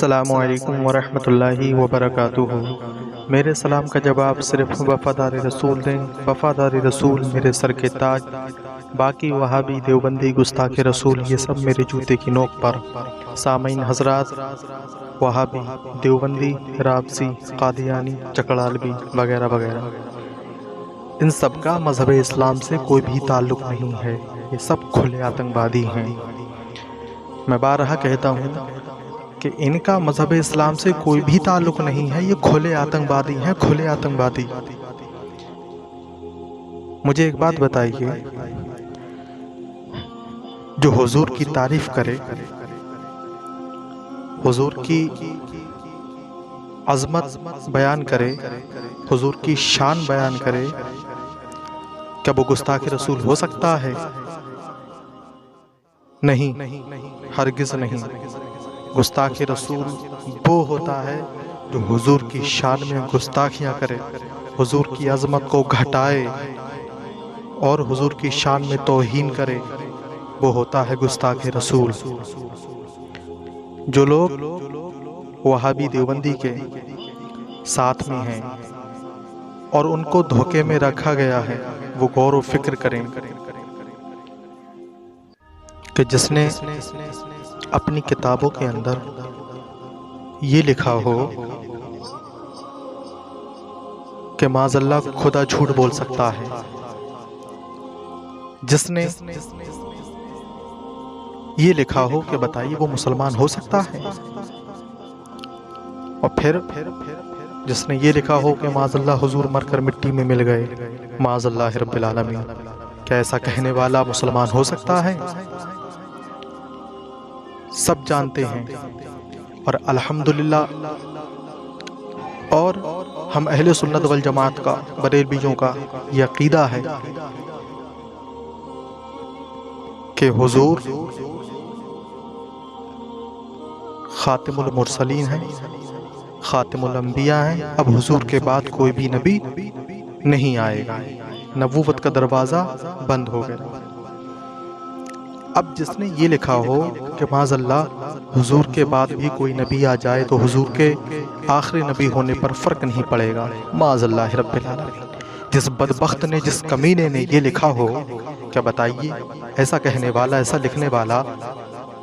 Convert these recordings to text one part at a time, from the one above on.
السلام علیکم ورحمۃ اللہ وبرکاتہ۔ میرے سلام کا جواب صرف وفادار رسول دیں۔ وفادار رسول میرے سر کے تاج، باقی وہابی دیوبندی گستاخ رسول یہ سب میرے جوتے کی نوک پر۔ سامعین حضرات، وہابی، دیوبندی، رابسی، قادیانی، چکڑالوی وغیرہ وغیرہ، ان سب کا مذہب اسلام سے کوئی بھی تعلق نہیں ہے۔ یہ سب کھلے آتنکوادی ہیں۔ میں بارہا کہتا ہوں کہ ان کا مذہب اسلام سے کوئی بھی تعلق نہیں ہے۔ یہ کھلے آتنکوادی ہیں، کھلے آتنکوادی۔ مجھے ایک بات بتائیے، جو حضور کی تعریف کرے، حضور کی عظمت بیان کرے، حضور کی شان بیان کرے، کیا وہ گستاخ رسول ہو سکتا ہے؟ نہیں، ہرگز نہیں۔ گستاخ رسول وہ ہوتا ہے جو حضور کی شان میں گستاخیاں کرے، حضور کی عظمت کو گھٹائے اور حضور کی شان میں توہین کرے، وہ ہوتا ہے گستاخ رسول۔ جو لوگ وہابی دیوبندی کے ساتھ میں ہیں اور ان کو دھوکے میں رکھا گیا ہے، وہ غور و فکر کریں کہ جس نے اپنی کتابوں کے اندر یہ لکھا ہو کہ معاذ اللہ خدا جھوٹ بول سکتا ہے، جس نے یہ لکھا ہو کہ بتائیے وہ مسلمان ہو سکتا ہے، اور پھر جس نے یہ لکھا ہو کہ معاذ اللہ حضور مر کر مٹی میں مل گئے، معاذ اللہ رب العالمین، کیا ایسا کہنے والا مسلمان ہو سکتا ہے؟ سب جانتے ہیں، اور الحمدللہ، اور ہم اہل سنت والجماعت کا، بریلویوں کا یہ عقیدہ ہے کہ حضور خاتم المرسلین ہیں، خاتم الانبیاء ہیں۔ اب حضور کے بعد کوئی بھی نبی نہیں آئے گا، نبوت کا دروازہ بند ہو گیا۔ اب جس نے یہ لکھا ہو کہ معاذ اللہ حضور کے بعد بھی کوئی نبی آ جائے تو حضور کے آخری نبی ہونے پر فرق نہیں پڑے گا، معاذ اللہ رب العالمین، جس بدبخت نے، جس کمینے نے یہ لکھا ہو، کیا بتائیے ایسا کہنے والا، ایسا لکھنے والا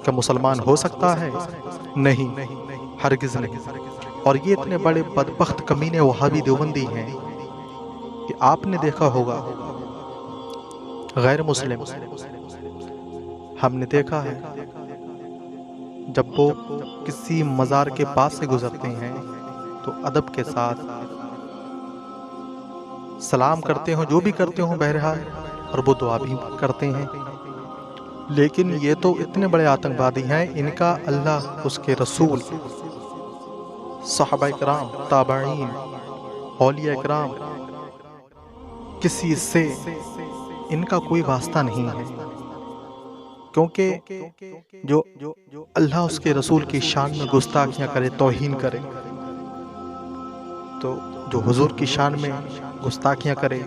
کیا مسلمان ہو سکتا ہے؟ نہیں، ہرگز نہیں۔ اور یہ اتنے بڑے بدبخت کمینے وہابی دیوبندی ہیں کہ آپ نے دیکھا ہوگا غیر مسلم، ہم نے دیکھا ہے جب وہ کسی مزار کے پاس سے گزرتے ہیں تو ادب کے ساتھ سلام کرتے ہوں، جو بھی کرتے ہوں بہرحال، اور وہ دعا بھی کرتے ہیں۔ لیکن یہ تو اتنے بڑے آتنکوادی ہیں، ان کا اللہ، اس کے رسول، صحابہ کرام، تابعین، اولیاء کرام، کسی سے ان کا کوئی واسطہ نہیں ہے، کیونکہ جو اللہ اس کے رسول کی شان میں گستاخیاں کرے، توہین کرے، تو جو حضور کی شان میں گستاخیاں کرے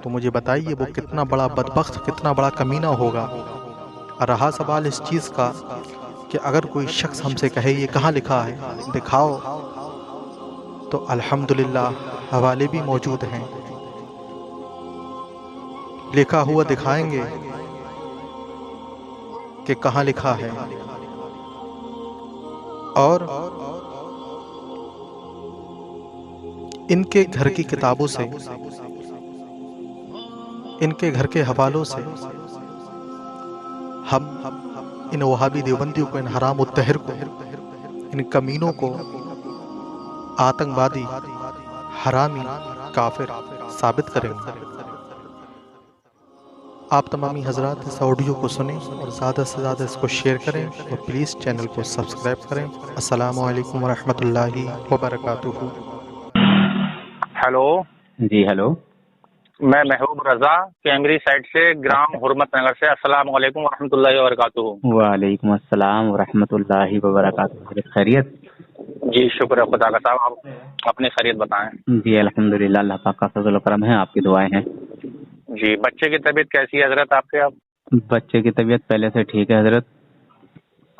تو مجھے بتائیے وہ کتنا بڑا بدبخت، کتنا بڑا کمینہ ہوگا۔ اور رہا سوال اس چیز کا کہ اگر کوئی شخص ہم سے کہے یہ کہاں لکھا ہے، دکھاؤ، تو الحمدللہ حوالے بھی موجود ہیں، لکھا ہوا دکھائیں گے کہ کہاں لکھا ہے۔ اور ان کے گھر کی کتابوں سے، ان کے گھر کے حوالوں سے ہم ان وہابی دیوبندیوں کو، ان حرام الطاہر کو، ان کمینوں کو آتنکوادی، حرامی، کافر ثابت کریں گے۔ آپ تمامی حضرات اس آڈیو کو سنیں اور زیادہ سے زیادہ اس کو شیئر کریں اور پلیز چینل کو سبسکرائب کریں۔ السلام علیکم ورحمۃ اللہ وبرکاتہ۔ ہیلو جی ہیلو، میں محبوب رضا کیمری سائٹ سے، گرام حرمت نگر سے۔ السلام علیکم ورحمۃ اللہ وبرکاتہ۔ وعلیکم السلام ورحمۃ اللہ وبرکاتہ۔ خیریت؟ جی شکر ہے خدا کا، صاحب آپ اپنی خیریت بتائیں۔ جی الحمدللہ، اللہ پاک کا فضل و کرم ہے، آپ کی دعائیں ہیں۔ جی بچے کی طبیعت کیسی ہے حضرت آپ کے؟ اب بچے کی طبیعت پہلے سے ٹھیک ہے حضرت۔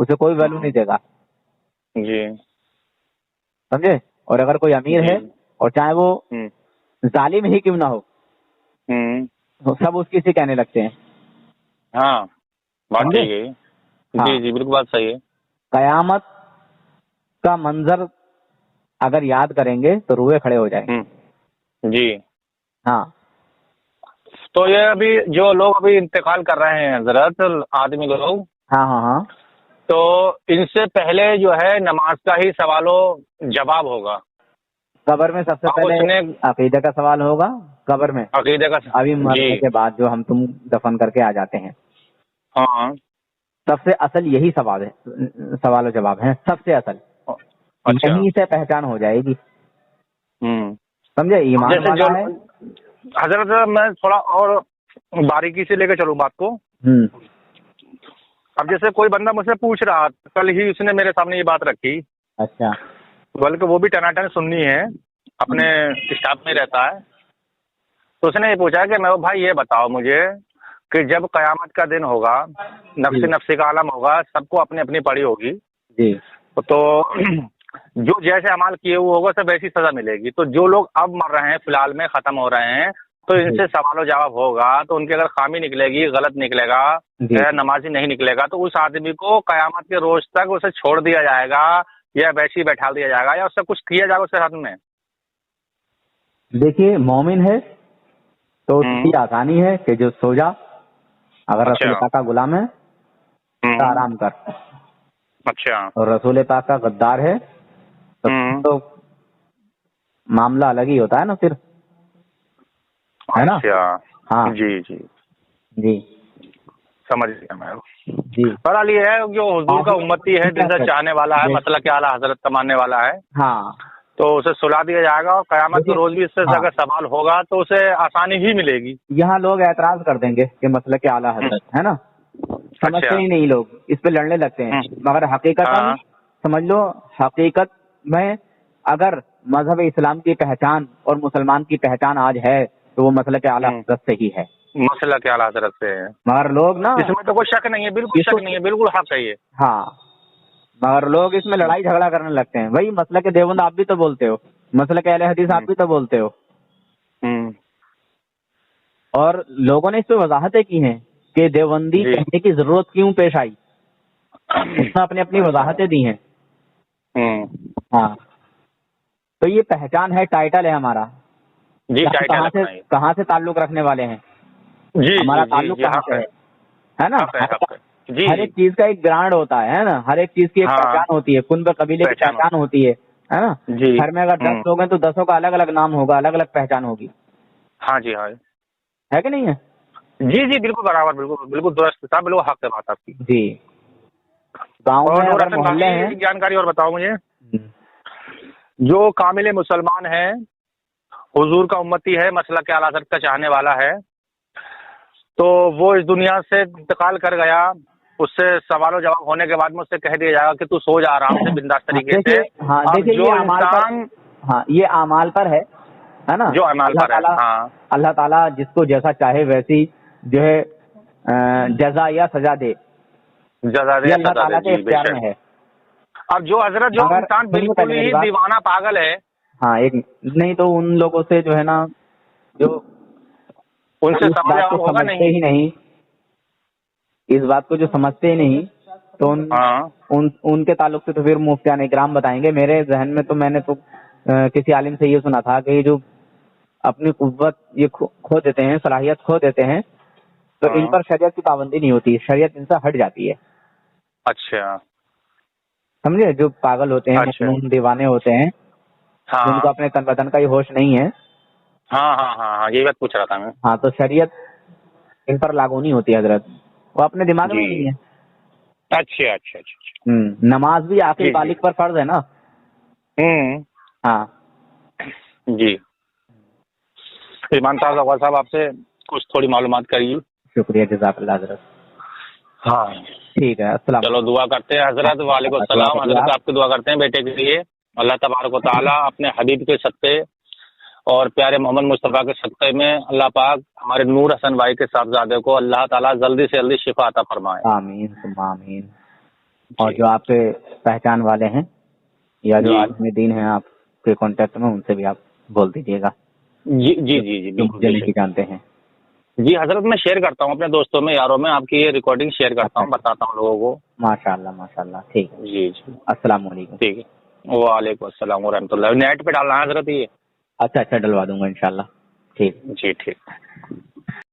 اسے کوئی ویلو نہیں دے گا. جی سمجھے. اور اگر کوئی امیر ہے اور چاہے وہ ظالم ہی کیوں نہ ہو تو سب اس کی سے کہنے لگتے ہیں. ہاں بات سمجھے؟ ٹھیک ہے. ہاں. جی جی بالکل بات صحیح ہے. قیامت کا منظر اگر یاد کریں گے تو روئے کھڑے ہو جائیں گے. جی ہاں. تو یہ ابھی جو لوگ ابھی انتقال کر رہے ہیں حضرت آدمی لوگ، ہاں ہاں ہاں. تو ان سے پہلے جو ہے نماز کا ہی سوال و جواب ہوگا. قبر میں سب سے اب پہلے اس نے عقیدہ کا سوال ہوگا قبر میں. عقیدے کا ابھی مرنے جی کے بعد جو ہم تم دفن کر کے آ جاتے ہیں ہاں سب سے اصل یہی سوال ہے، سوال و جواب ہے سب سے اصل. اچھا. یہیں سے پہچان ہو جائے گی. ہوں سمجھے. ایمان جیسے جو والا ہے. حضرت میں تھوڑا اور باریکی سے لے کے چلوں بات کو. اب جیسے کوئی بندہ مجھ سے پوچھ رہا، کل ہی اس نے میرے سامنے یہ بات رکھی، اچھا. بلکہ وہ بھی ٹناٹن سننی ہے، اپنے اسٹاف میں رہتا ہے. تو اس نے یہ پوچھا کہ میں بھائی یہ بتاؤ مجھے کہ جب قیامت کا دن ہوگا، نفسی نفسی کا عالم ہوگا، سب کو اپنی اپنی پڑی ہوگی، جی. تو جو جیسے اعمال کیے ہوئے ہوگا سب ایسی سزا ملے گی. تو جو لوگ اب مر رہے ہیں، فی الحال میں ختم ہو رہے ہیں، تو ان سے سوال و جواب ہوگا. تو ان کی اگر خامی نکلے گی، غلط نکلے گا، نمازی نہیں نکلے گا، تو اس آدمی کو قیامت کے روز تک اسے چھوڑ دیا جائے گا یا ویسے ہی بیٹھا دیا جائے گا یا اس سے کچھ کیا جائے گا اس کے حد میں. دیکھیے مومن ہے تو اس کی آسانی ہے کہ جو سو جا، اگر رسول پاک کا غلام ہے تو آرام کر. اچھا. اور رسول پاک کا غدار ہے تو معاملہ الگ ہی ہوتا ہے نا پھر، ہے نا. اچھا. ہاں جی جی جی سمجھ گیا میں. جی. بہرحال یہ ہے جو حضور کا امتی ہے، دل سے چاہنے والا ہے، مسئلہ کے اعلیٰ حضرت کا ماننے والا ہے، ہاں تو اسے سلا دیا جائے گا. اور قیامت کے روز بھی اس سے اگر سوال ہوگا تو اسے آسانی ہی ملے گی. یہاں لوگ اعتراض کر دیں گے کہ مسئلہ کے اعلیٰ حضرت ہے نا، سمجھتے ہی نہیں لوگ، اس پہ لڑنے لگتے ہیں. مگر حقیقت سمجھ لو، حقیقت میں اگر مذہب اسلام کی پہچان اور مسلمان کی پہچان آج ہے تو وہ مسئلہ کے اعلیٰ حضرت سے ہی ہے. مسئلہ کے اعلیٰ حضرت سے ہے. مگر لوگ نا اس میں تو کوئی شک نہیں ہے، بالکل شک نہیں ہے، بالکل حق ہے یہ. ہاں مگر لوگ اس میں لڑائی جھگڑا کرنے لگتے ہیں. وہی مسئلہ کے دیوبند آپ بھی تو بولتے ہو، مسئلہ کے اہل حدیث آپ بھی تو بولتے ہو. اور لوگوں نے اس پہ وضاحتیں کی ہیں کہ دیوبندی کہنے کی ضرورت کیوں پیش آئی، اس نے اپنی اپنی وضاحتیں دی ہیں. ہاں تو یہ پہچان ہے، ٹائٹل ہے ہمارا. جی کہاں سے تعلق رکھنے والے ہیں، جی ہمارا تعلق کہاں سے ہے نا. ہر ایک چیز کا ایک برانڈ ہوتا ہے نا، ہر ایک چیز کی ایک پہچان ہوتی ہے، کنبے قبیلے کی پہچان ہوتی ہے نا. گھر میں اگر 10 لوگ ہیں تو 10 کا الگ الگ نام ہوگا، الگ الگ پہچان ہوگی. ہاں جی ہاں ہے کہ نہیں ہے. جی جی بالکل برابر، بالکل بالکل درست صاحب، بالکل حق ہے بات آپ کی. جی. گاؤں میں اگر محلے ہیں. جانکاری اور بتاؤ مجھے، جو کامل مسلمان ہے، حضور کا امتی ہے، مسئلہ کے اعلیٰ حضرت کا چاہنے والا ہے، تو وہ اس دنیا سے انتقال کر گیا، اس سے سوال و جواب ہونے کے بعد میں اس سے کہہ دیا جائے گا کہ تو سو جا آرام سے بنداس طریقے سے. ہاں دیکھیے جو انسان یہ اعمال پر ہے نا، جو اعمال پر ہے. ہاں اللہ تعالیٰ جس کو جیسا چاہے ویسی جو ہے جزا یا سزا دے، یہ اللہ تعالیٰ کے اختیار میں ہے. اب جو حضرت جو انسان بالکل ہی دیوانہ پاگل ہے، ہاں ایک نہیں تو ان لوگوں سے جو ہے نا، جو ان سے اس بات کو سمجھتے ہی نہیں، اس بات کو جو سمجھتے ہی نہیں، تو ان کے تعلق سے تو پھر مفتیان اکرام بتائیں گے. میرے ذہن میں تو میں نے تو کسی عالم سے یہ سنا تھا کہ یہ جو اپنی قوت یہ کھو دیتے ہیں، صلاحیت کھو دیتے ہیں، تو ان پر شریعت کی پابندی نہیں ہوتی، شریعت ان سے ہٹ جاتی ہے. اچھا سمجھے. جو پاگل ہوتے ہیں، مجنون دیوانے ہوتے ہیں، جن کو اپنے تن وطن کا ہی ہوش نہیں ہے. ہاں ہاں ہاں یہ بات پوچھ رہا تھا میں. ہاں تو شریعت ان پر لاگو نہیں ہوتی حضرت، وہ اپنے دماغ میں نہیں ہے. اچھا اچھا اچھا. نماز بھی آخری بالغ پر فرض ہے نا. ہاں جی. ایمان صاحب آپ سے کچھ تھوڑی معلومات کریے. شکریہ، جزاک اللہ حضرت. ہاں ٹھیک ہے، السلام. چلو دعا کرتے ہیں حضرت. وعلیکم السلام حضرت. آپ کی دعا کرتے ہیں بیٹے کے لیے. اللہ تبارک و تعالیٰ اپنے حبیب کے صدقے اور پیارے محمد مصطفیٰ کے صدقے میں اللہ پاک ہمارے نور حسن بھائی کے صاحبزادے کو اللہ تعالیٰ جلدی سے جلدی شفا عطا فرمائے. آمین ثم آمین. اور جو آپ کے پہچان والے ہیں یا جو عالم دین ہیں آپ کے کانٹیکٹ میں، ان سے بھی آپ بول دیجیے گا جی جی جی جی جو مجھے نہیں جانتے ہیں۔ جی حضرت، میں شیئر کرتا ہوں اپنے دوستوں میں، یاروں میں، آپ کی یہ ریکارڈنگ شیئر کرتا ہوں، بتاتا ہوں لوگوں کو۔ ماشاء اللہ ٹھیک ہے، جی جی السلام علیکم۔ ٹھیک ہے، وعلیکم السلام ورحمۃ اللہ۔ نیٹ پہ ڈالنا ہے حضرت یہ؟ اچھا ڈلوا دوں گا انشاءاللہ، ٹھیک۔ جی ٹھیک۔